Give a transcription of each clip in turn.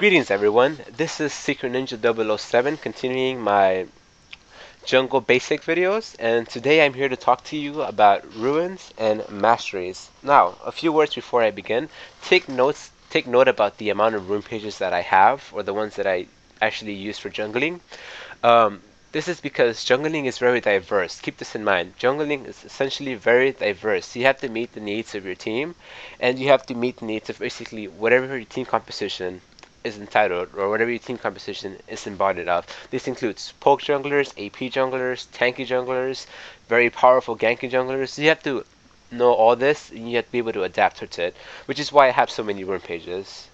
Greetings everyone, this is Secret Ninja 007 continuing my jungle basic videos, and today I'm here to talk to you about ruins and masteries. Now, a few words before I begin. Take note about the amount of rune pages that I have, or the ones that I actually use for jungling. This is because jungling is very diverse. Keep this in mind. Jungling is essentially very diverse. You have to meet the needs of your team, and you have to meet the needs of basically whatever your team composition is entitled, or whatever your team composition is embodied of. This includes poke junglers, AP junglers, tanky junglers, very powerful ganky junglers. So you have to know all this, and you have to be able to adapt to it, which is why I have so many rune pages.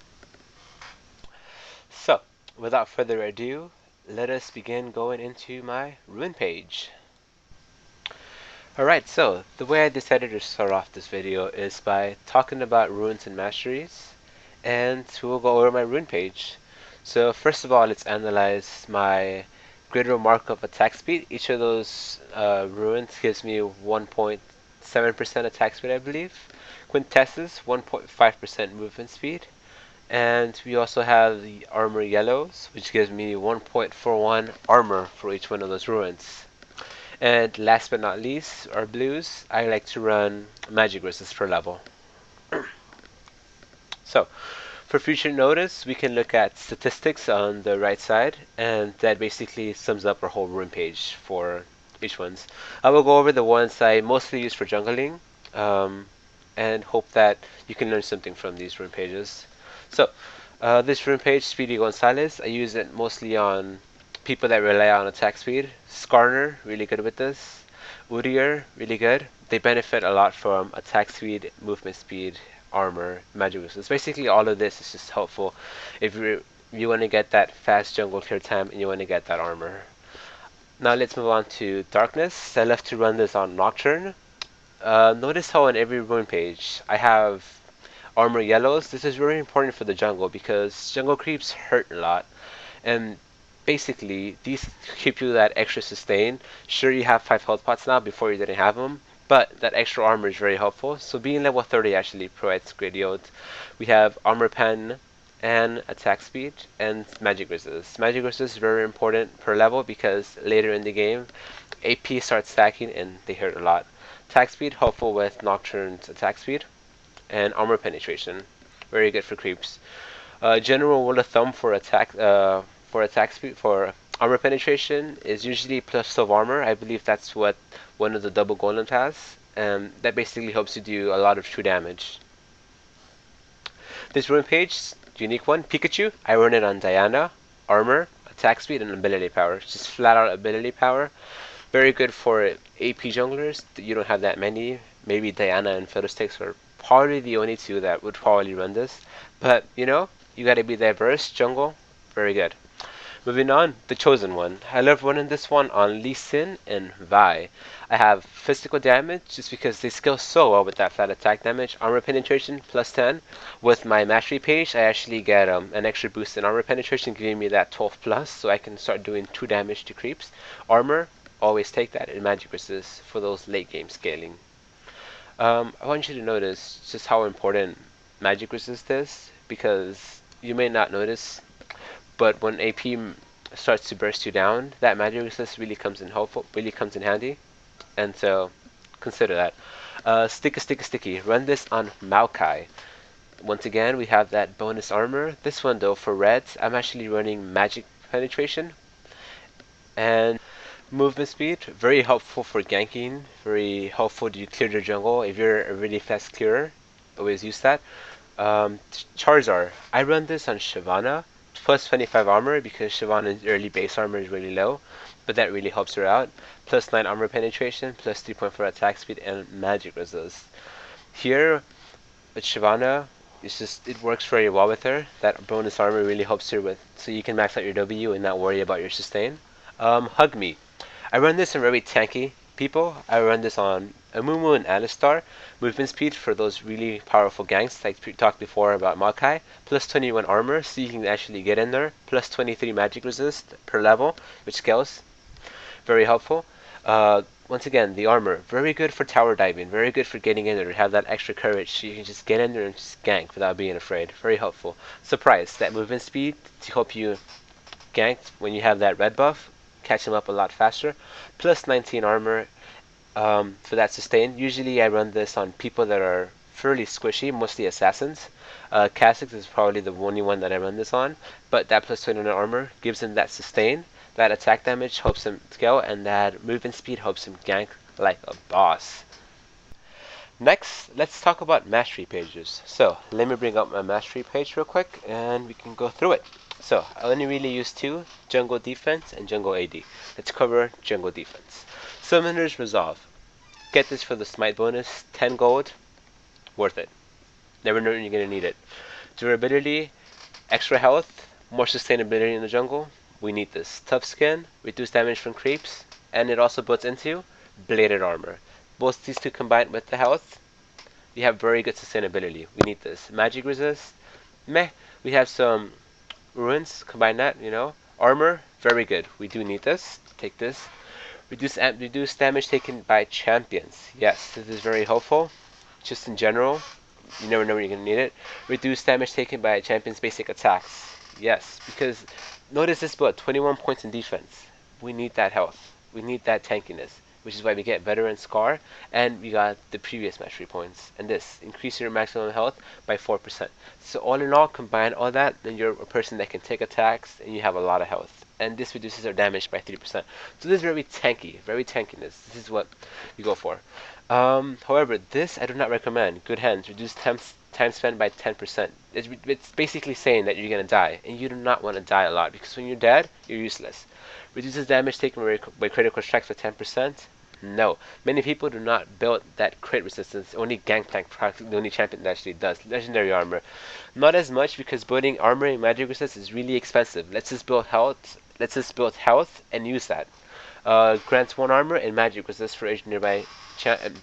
So, without further ado, let us begin going into my rune page. Alright, so the way I decided to start off this video is by talking about runes and masteries, and we'll go over my rune page. So first of all, let's analyze my grid row markup attack speed. Each of those runes gives me 1.7% attack speed, I believe. Quintessence, 1.5% movement speed. And we also have the armor yellows, which gives me 1.41 armor for each one of those runes. And last but not least, our blues, I like to run magic resist per level. So, for future notice, we can look at statistics on the right side, and that basically sums up our whole rune page for each ones. I will go over the ones I mostly use for jungling, and hope that you can learn something from these rune pages. So, this rune page, Speedy Gonzalez, I use it mostly on people that rely on attack speed. Skarner, really good with this. Udyr, really good. They benefit a lot from attack speed, movement speed, armor, magic resistance. Basically, all of this is just helpful if you want to get that fast jungle clear time and you want to get that armor. Now let's move on to darkness. I love to run this on Nocturne. Notice how on every rune page I have armor yellows. This is very important for the jungle because jungle creeps hurt a lot, and basically these keep you that extra sustain. Sure, you have 5 health pots now, before you didn't have them, but that extra armor is very helpful. So being level 30 actually provides great yield. We have armor pen and attack speed and magic resist. Magic resist is very important per level because later in the game AP starts stacking and they hurt a lot. Attack speed helpful with Nocturne's attack speed, and armor penetration, very good for creeps. General rule of thumb for attack speed, for armor penetration, is usually plus 12 armor. I believe that's what one of the double golems has, and that basically helps you do a lot of true damage. This rune page, unique one, Pikachu. I run it on Diana, armor, attack speed, and ability power. Just flat out ability power. Very good for AP junglers. You don't have that many. Maybe Diana and Fiddlesticks are probably the only two that would probably run this. But, you know, you gotta be diverse. Jungle, very good. Moving on, the Chosen One. I love running this one on Lee Sin and Vi. I have physical damage just because they scale so well with that flat attack damage. Armor penetration, plus 10. With my mastery page, I actually get an extra boost in armor penetration, giving me that 12 plus, so I can start doing 2 damage to creeps. Armor, always take that, and magic resist for those late game scaling. I want you to notice just how important magic resist is, because you may not notice, but when AP starts to burst you down, that magic resist really comes in handy, and so consider that. Sticky. Run this on Maokai. Once again, we have that bonus armor. This one though, for reds, I'm actually running magic penetration and movement speed. Very helpful for ganking. Very helpful to clear the jungle. If you're a really fast clearer, always use that. Charizard. I run this on Shyvana. Plus 25 armor because Shyvana's early base armor is really low, but that really helps her out. Plus 9 armor penetration, plus 3.4 attack speed, and magic resist. Here, with Shyvana, it works very well with her. That bonus armor really helps her with, so you can max out your W and not worry about your sustain. Hug Me. I run this on very tanky people. I run this on Amumu and Alistar. Movement speed for those really powerful ganks, like we talked before about Maokai. Plus 21 armor, so you can actually get in there. Plus 23 magic resist per level, which scales. Very helpful. once again, the armor, very good for tower diving, very good for getting in there, have that extra courage, so you can just get in there and just gank without being afraid. Very helpful. Surprise, that movement speed to help you gank when you have that red buff, catch him up a lot faster. Plus 19 armor for that sustain. Usually I run this on people that are fairly squishy, mostly assassins. Kha'Zix is probably the only one that I run this on, but that plus 29 armor gives him that sustain. That attack damage helps him scale, and that movement speed helps him gank like a boss. Next, let's talk about mastery pages. So, let me bring up my mastery page real quick, and we can go through it. So, I only really use two, jungle defense and jungle AD. Let's cover jungle defense. Summoner's Resolve. Get this for the smite bonus, 10 gold, worth it. Never know when you're going to need it. Durability, extra health, more sustainability in the jungle. We need this. Tough skin, reduced damage from creeps, and it also builds into bladed armor. Both these two combined with the health, you have very good sustainability. We need this. Magic resist, meh. We have some ruins, combine that, you know. Armor, very good. We do need this. Take this. Reduce damage taken by champions. Yes, this is very helpful. Just in general, you never know when you're going to need it. Reduce damage taken by a champion's basic attacks. Yes, because notice this build, 21 points in defense. We need that health. We need that tankiness, which is why we get Veteran Scar, and we got the previous mastery points. And this, increase your maximum health by 4%. So all in all, combine all that, then you're a person that can take attacks, and you have a lot of health. And this reduces our damage by 3%. So this is very tanky, very tankiness. This is what you go for. However, this I do not recommend. Good hands, reduce time spent by 10%. It's basically saying that you're going to die, and you do not want to die a lot, because when you're dead, you're useless. Reduces damage taken by critical strikes by 10%. No. Many people do not build that crit resistance. Only Gangplank, practically the only champion that actually does. Legendary armor. Not as much, because building armor and magic resistance is really expensive. Let's just build health and use that. Grants 1 armor and magic resist for each nearby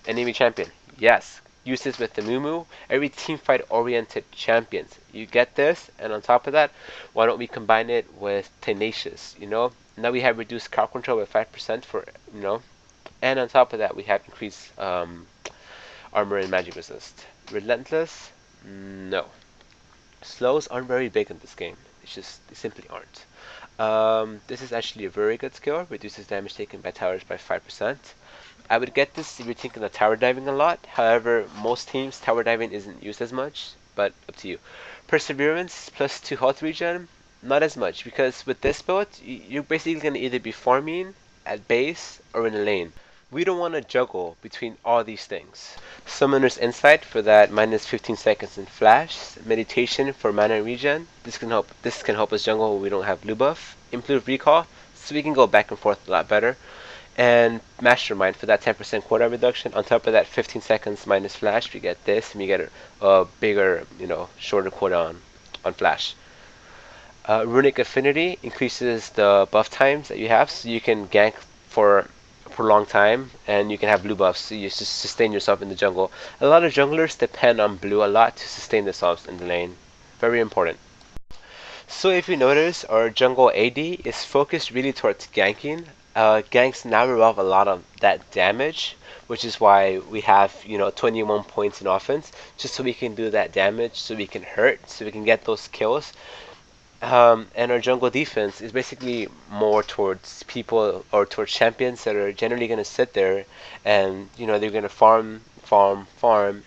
enemy champion. Yes. Use this with the Mumu. Every teamfight oriented champions. You get this, and on top of that, why don't we combine it with Tenacious, you know? Now we have reduced crowd control by 5% for, you know, and on top of that, we have increased armor and magic resist. Relentless? No. Slows aren't very big in this game. It's just, they simply aren't. This is actually a very good skill. Reduces damage taken by towers by 5%. I would get this if you're thinking of tower diving a lot. However, most teams, tower diving isn't used as much, but up to you. Perseverance, plus 2 health regen, not as much, because with this build, you're basically going to either be farming at base or in a lane. We don't want to juggle between all these things. Summoner's Insight for that minus 15 seconds in flash. Meditation for mana regen. This can help us jungle when we don't have blue buff. Improved recall, so we can go back and forth a lot better. And Mastermind for that 10% cooldown reduction. On top of that 15 seconds minus flash, we get this, and we get a bigger, you know, shorter cooldown on flash. Runic Affinity increases the buff times that you have, so you can gank for a prolonged time, and you can have blue buffs, so you just sustain yourself in the jungle. A lot of junglers depend on blue a lot to sustain themselves in the lane. Very important. So if you notice, our jungle AD is focused really towards ganking. Ganks now revolve a lot of that damage, which is why we have, you know, 21 points in offense, just so we can do that damage, so we can hurt, so we can get those kills. And our jungle defense is basically more towards people or towards champions that are generally going to sit there, and you know, they're going to farm,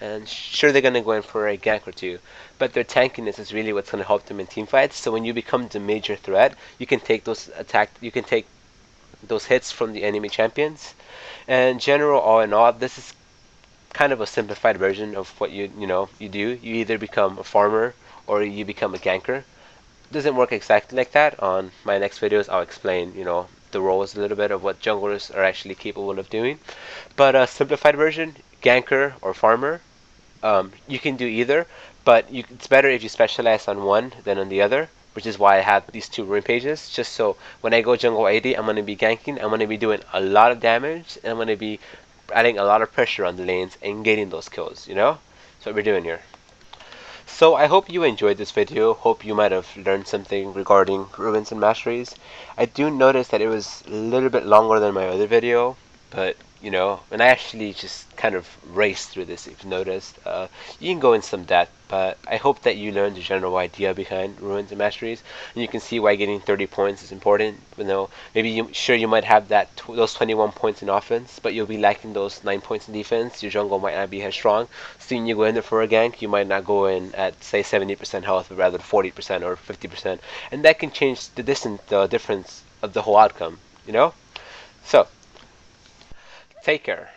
and sure, they're going to go in for a gank or two, but their tankiness is really what's going to help them in team fights. So when you become the major threat, you can take those hits from the enemy champions. And general, all in all, this is kind of a simplified version of what you do. You either become a farmer or you become a ganker. Doesn't work exactly like that. On my next videos, I'll explain, you know, the roles a little bit of what junglers are actually capable of doing. But a simplified version, ganker or farmer, you can do either, but it's better if you specialize on one than on the other, which is why I have these two ruin pages, just so when I go jungle AD, I'm going to be ganking, I'm going to be doing a lot of damage, and I'm going to be adding a lot of pressure on the lanes and getting those kills, you know? That's what we're doing here. So I hope you enjoyed this video. Hope you might have learned something regarding ruins and masteries. I do notice that it was a little bit longer than my other video, but you know, and I actually just kind of raced through this, if you noticed. You can go in some depth, but I hope that you learned the general idea behind Ruins and Masteries, and you can see why getting 30 points is important. You know, maybe you might have those 21 points in offense, but you'll be lacking those 9 points in defense. Your jungle might not be as strong, so when you go in there for a gank, you might not go in at say 70% health, but rather 40% or 50%, and that can change the difference of the whole outcome. You know, so take care.